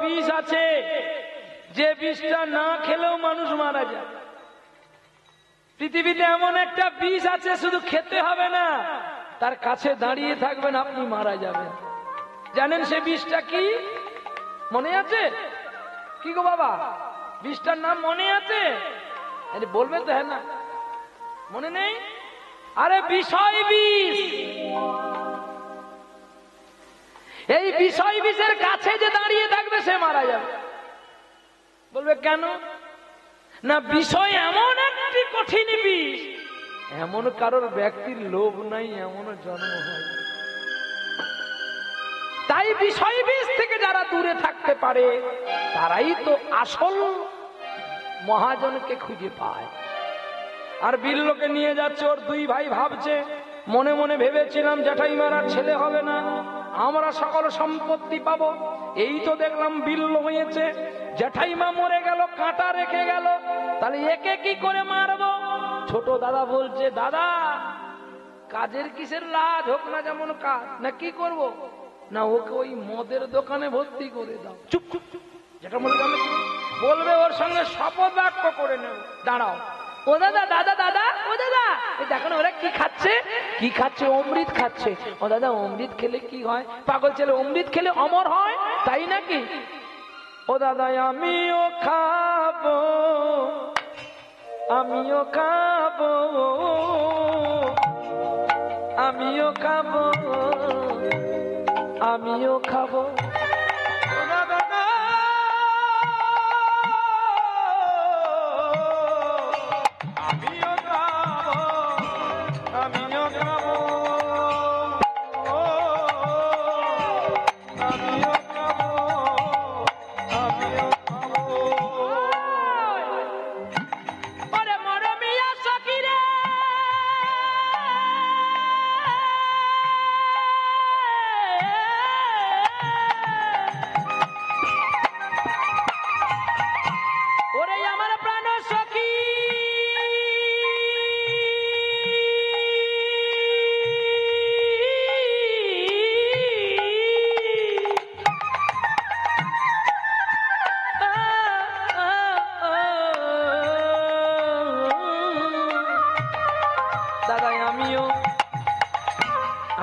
বিষ আছে যে বিষটা না খেলেও মানুষ মারা যায়। পৃথিবীতে এমন একটা বিষ আছে শুধু খেতে হবে না, তার কাছে দাঁড়িয়ে থাকবেন আপনি মারা যাবেন। জানেন সে বিষটা কি? মনে আছে কি গো বাবা? বিষটার নাম মনে আছে? বলবে তো? হ্যাঁ না মনে নেই? আরে বিষয় বিষ। এই বিষয় বিষের কাছে যে দাঁড়িয়ে থাকবে সে মারা যাবে। বলবে কেন? না বিষয় এমন একটি কঠিন বিষ, এমন কারোর ব্যক্তির লোভ নাই এমন জন্ম হয়। তাই বিষয় বিষ থেকে যারা দূরে থাকতে পারে তারাই তো আসল মহাজনকে খুঁজে পায়। আর বিল্লকে নিয়ে যাচ্ছে, ওর দুই ভাই ভাবছে, মনে মনে ভেবেছিলাম জ্যাঠাইমার আর ছেলে হবে না, আমরা সকল সম্পত্তি পাবো। এই তো দেখলাম বিল্ল হয়েছে, জ্যাঠাইমা মরে গেল, কাঁটা রেখে গেল, তাহলে একে কি করে মারবো? ছোট দাদা বলছে, দাদা কাজের কিসের লাজ, হোক না যেমন কাজ, না কি করব? না ওকে ওই মদের দোকানে ভর্তি করে দাও। চুপ চুপ চুপ, যেটা মনে বলবে ওর সঙ্গে শপথ বাক্য করে নেব। দাঁড়াও, ও দাদা, দাদা দাদা, ও দাদা, দেখো না ওরা কি খাচ্ছে, কি খাচ্ছে? অমৃত খাচ্ছে। ও দাদা অমৃত খেলে কি হয়? পাগল ছেলে, অমৃত খেলে অমর হয়, তাই নাকি? ও দাদা আমিও খাবো, আমিও খাবো, আমিও খাবো, আমিও খাবো।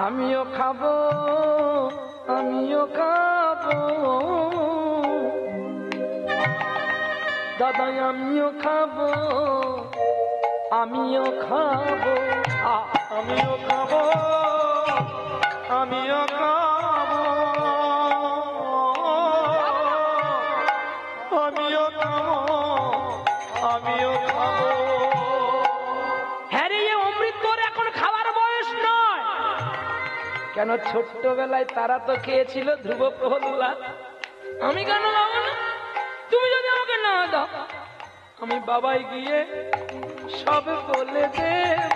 আমিও খাবো, আমিও খাবো, দাদা আমিও খাবো, আমিও খাবো, আমিও খাবো, আমিও খাবো, আমিও খাবো, আমিও খাবো। কেন ছোট্টবেলায় তারা তো খেয়েছিল ধ্রুব প্রহল্লাদ, আমি কেন খাবো না? তুমি যদি আমাকে না দাও আমি বাবাই গিয়ে সব বলে দেব,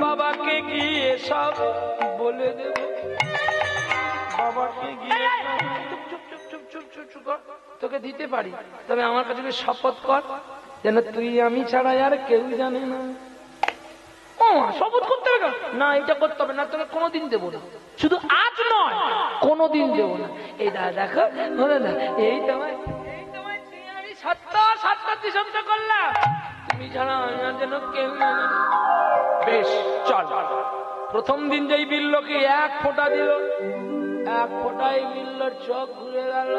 বাবাকে গিয়ে সব বলে দেব, বাবাকে গিয়ে। তোকে দিতে পারি, তবে আমার কাছে শপথ কর যেন তুই আমি ছাড়া আর কেউ জানে না। শপথ করতে হবে না? এটা করতে হবে না, তোকে কোনোদিন দেবো না, শুধু আজ নয় কোনোদিন দেবো না। এই দাদা দেখো, দাদা এই তোমায় আমি সত্য করলাম, তুমি ছাড়া আমার যেন কেউ জানে না। বেশ চল। প্রথম দিন যেই বিল্লকে এক ফোঁটা দিল, এক ফোঁটায় বিল্লর চোখ ঘুরে গেল।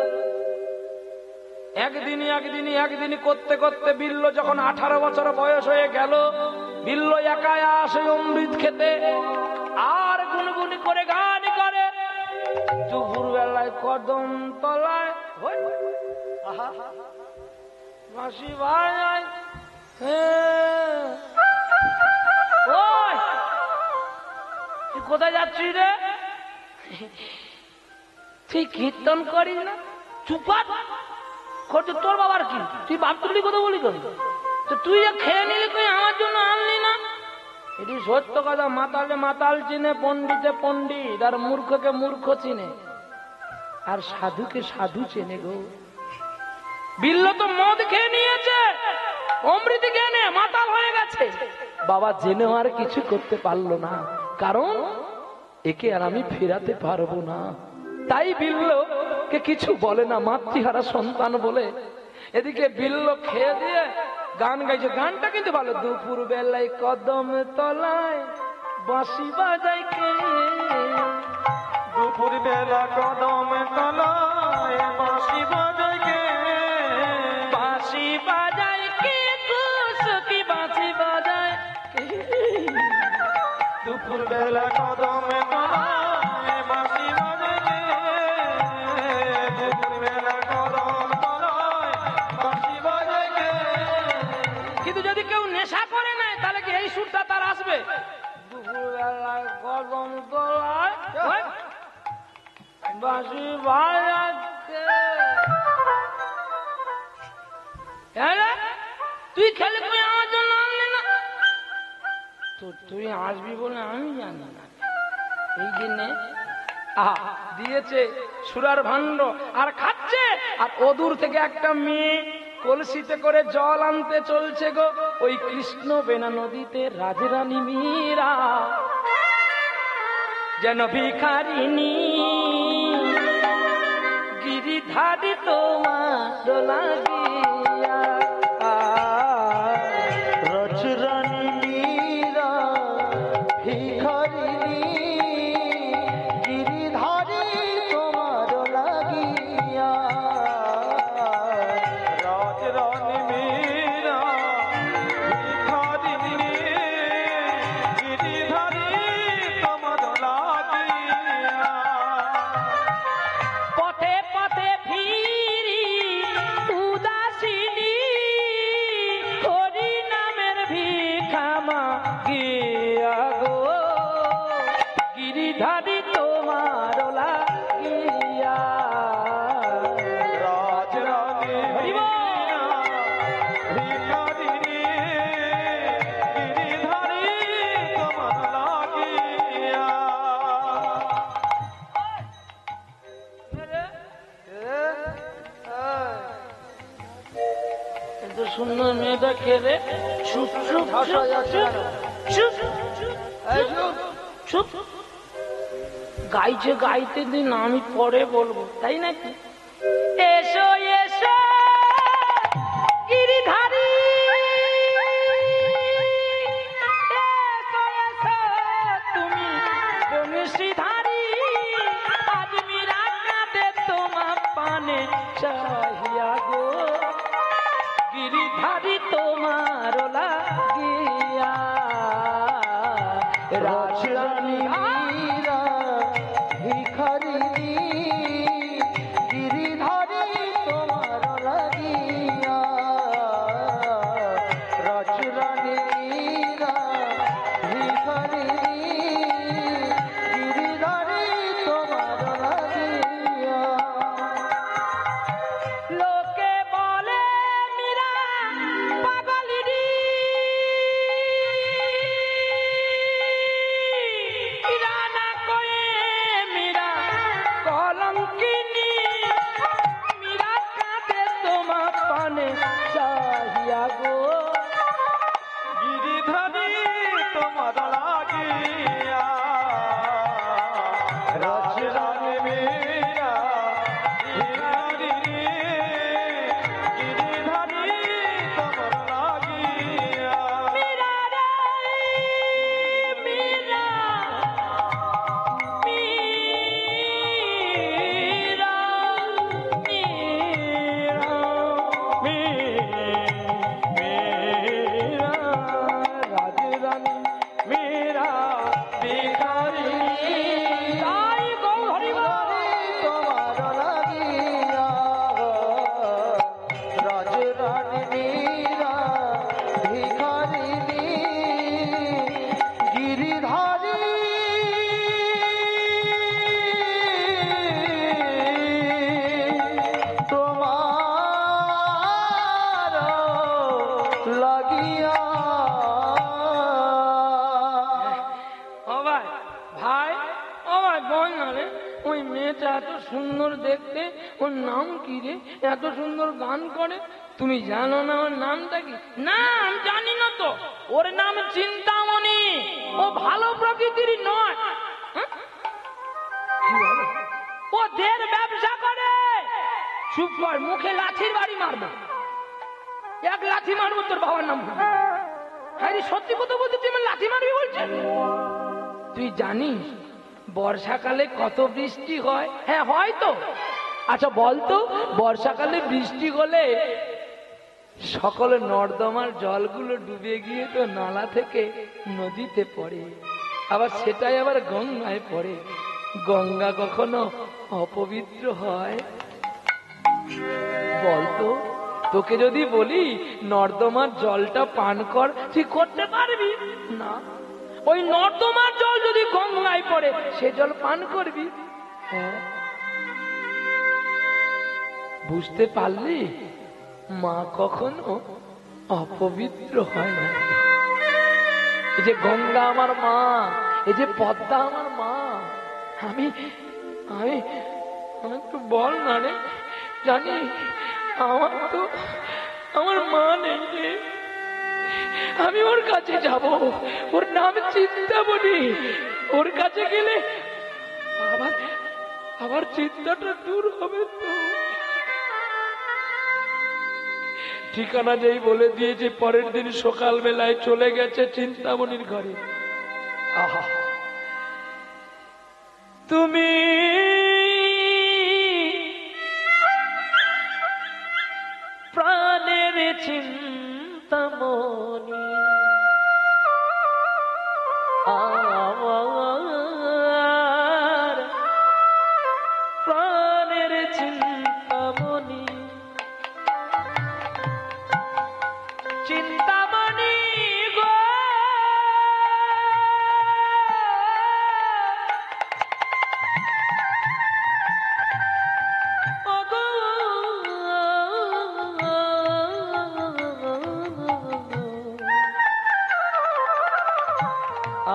একদিনই করতে করতে বিল্ল যখন 18 বছর বয়স হয়ে গেল, বিল্ল একাই আসে অমৃত খেতে, আর গুনগুনি করে গান করে। দুপুর বেলায় কদম তলায় মাসি ভাই, তুই কোথায় যাচ্ছিস রে? তুই কীর্তন করিস না? চুপাত করছে তোর বাবার কি? তুই বাপ তুলি কথা বলি করি? তো তুই যা খেয়ে নিলি, তুই আমার জন্য আনলি না? এটি সত্য কথা। মাতালে মাতাল চিনে, পণ্ডিতে পণ্ডিত, আর মূর্খকে মূর্খ চিনে, আর সাধুকে সাধু চেনে গো। বিল্ল তো মদ খেয়ে নিয়েছে, অমৃত জ্ঞানে মাতাল হয়ে গেছে। বাবা জেনেও আর কিছু করতে পারলো না, কারণ একে আর আমি ফেরাতে পারবো না। তাই বিল্ল কে কিছু বলে না, মাতৃহারা সন্তান বলে। এদিকে বিল্ল খেয়ে দিয়ে গান গাইছে, গানটা কিন্তু ভালো। দুপুর বেলায় কদম তলায় বাঁশি বাজায় কে, দুপুর বেলা কদম তলায় বাঁশি বাজায় কে, বাঁশি বাজায় কে কি বাঁশি বাজায় কে, দুপুর বেলা কদম তলায় বাঁশি বাজায় কে, দুপুর বেলা কদম তলায় বাঁশি বাজায় কে। কিন্তু যদি কেউ নেশা করে নেয় তাহলে কি এই সুরটা তার আসবে? দুপুরবেলায় কদম তলায় বাঁশি বাজায় কে। তুই খেলে তুই আমার জন্য আনলি না, তো তুই আসবি বলে আমি জানি না। এই জন্যে দিয়েছে সুরার ভাণ্ড আর খাচ্ছে। আর অদূর থেকে একটা মেয়ে কলসিতে করে জল আনতে চলছে গো। ওই কৃষ্ণ বেনা নদীতে রাজরানী মীরা যেন ভিখারিনী, গিরিধারী তোমার লাগিয়া। রাজরানী মীরা ভিখারিনী, গিরিধারী তোমার লাগিয়া। রাজরানী মীরা ভিখারিনী, গিরিধারী তোমার লাগিয়া। পথে পথে ফিরি উদাসিনী, হরি নামের ভিখামা গিয়া গো, গিরিধারী তোমার লাগিয়া। রাজরানী মীরা ভিখারিনী, গিরিধারী তোমার লাগিয়া। এত সুন্দর মেয়েটা খেলে চুপ চুপ চুপ চুপ, গাইছে গাইতে দিন, আমি পরে বলবো, তাই নাকি? এসো এসো গিরিধারী, এসো এসো তুমি বংশীধারী, আজ মীরা কাঁদে তোমার পানে চাহিয়া গো, গিরিধারী তোমার লাগিয়া। রাজরানী মীরা ভিখারিনী, গিরিধারী তোমার লাগিয়া। রাজরানী মীরা ভিখারিনী, গিরিধারী তোমার লাগিয়া। লোকে বলে মীরা পাগলিনী, মীরা না কয়ে মীরা কলঙ্কিনী, মীরা কাঁদে তোমার পানে চাহিয়া গো, গিরিধারী তোমার লাগিয়া। রাজরানী মীরা ভিখারিনী, গিরিধারী তোমার লাগিয়া। মীরা রে মীরা, মীরা মীরা, রাজরানী মীরা ভিখারিনী, তাই গো হরি বল। তোমার লাগিয়া। রাজরানী মীরা ভিখারিনী, গিরিধারী তোমার লাগিয়া। ও ভাই ভাই, ও ভাই বল না রে, ওই মেয়েটা এত সুন্দর দেখতে, ওর নাম কি রে? এত সুন্দর গান করে, তুমি জানো না ওর নামটা কি? না আমি জানি না তো। ওর নাম চিন্তামণি, ও ভালো প্রকৃতির নয়। হ্যাঁ? কি বলে? ও দের ব্যবসা করে। চুপ কর, মুখে লাঠির বাড়ি মারবো, এক লাঠি মারবো তোর বাবার নাম ভুলবি। হ্যাঁ সত্যি কথা বলতে তুই আমার লাঠি মারবি বলছিস? তুই জানিস বর্ষাকালে কত বৃষ্টি হয়? হ্যাঁ হয় তো। আচ্ছা বলতো বর্ষাকালে বৃষ্টি হলে সকল নর্দমার জলগুলো ডুবে গিয়ে তো নালা থেকে নদীতে পড়ে, আবার সেটাই আবার গঙ্গায় পড়ে। গঙ্গা কখনো অপবিত্র হয়? বলতো তোকে যদি বলি নর্দমার জলটা পান কর, তুই করতে পারবি না। ওই নর্দমার জল যদি গঙ্গায় পড়ে সে জল পান করবি? হ্যাঁ, বুঝতে পারলি মা কখনো অপবিত্র হয় না। এই যে গঙ্গা আমার মা, এই যে পদ্মা আমার মা। আমি আমি একটু বল না রে, জানি আমার মা নেই রে। আমি ওর কাছে যাব, ওর নাম চিন্তামণি। ওর কাছে গেলে আবার চিন্তাটা দূর হবে তো। ঠিকানা যেই বলে দিয়েছে পরের দিন সকাল বেলায় চলে গেছে চিন্তামণির ঘরে। আহা, তুমি প্রাণের চিন্তামণি, আমার প্রাণের চিন্তামণি, চিন্তামণি গো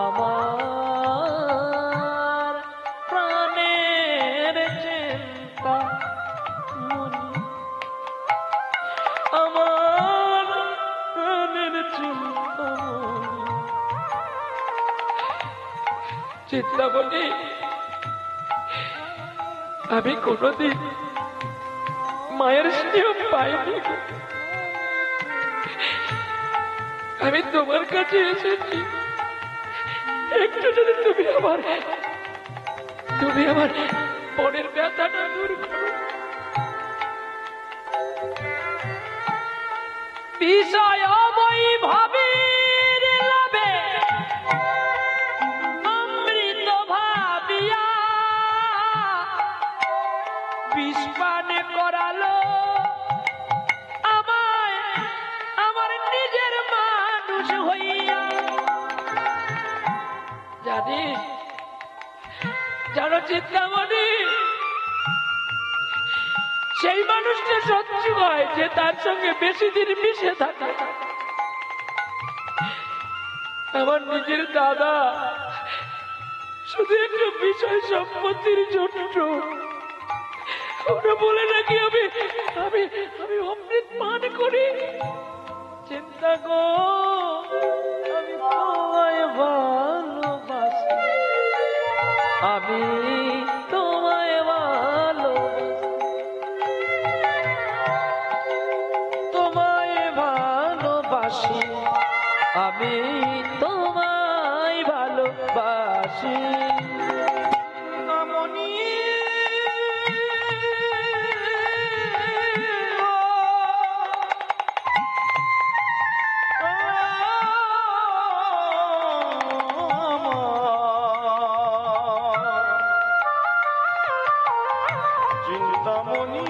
আমার প্রাণের চিন্তামণি, আমার প্রাণের চিন্তামণি। চিন্তামণি, আমি কোনদিন মায়ের স্নেহ পাইনি। আমি তোমার কাছে এসেছি, একটু যদি তুমি আমার পরের ব্যথাটা দূর করো। বিষয় বৈভবীর লাভে অমৃত ভাবিয়া বিষপান করালো আমায়, আমার নিজের মানুষ হইয়া। জানিস, জানো চিন্তামণি, সেই মানুষটা সত্যি হয় যে তার সঙ্গে বেশি দিন মিশে থাকে। আমার নিজের দাদা শুধু একটু বিষয় সম্পত্তির জন্য ওরা বলে নাকি আমি আমি আমি অমৃত পান করি। চিন্তা গো, আমি তোমায় ভালোবাসি, আমি তোমায় ভালোবাসি, আমি তোমায় ভালোবাসি। নামনি চিন্তামণি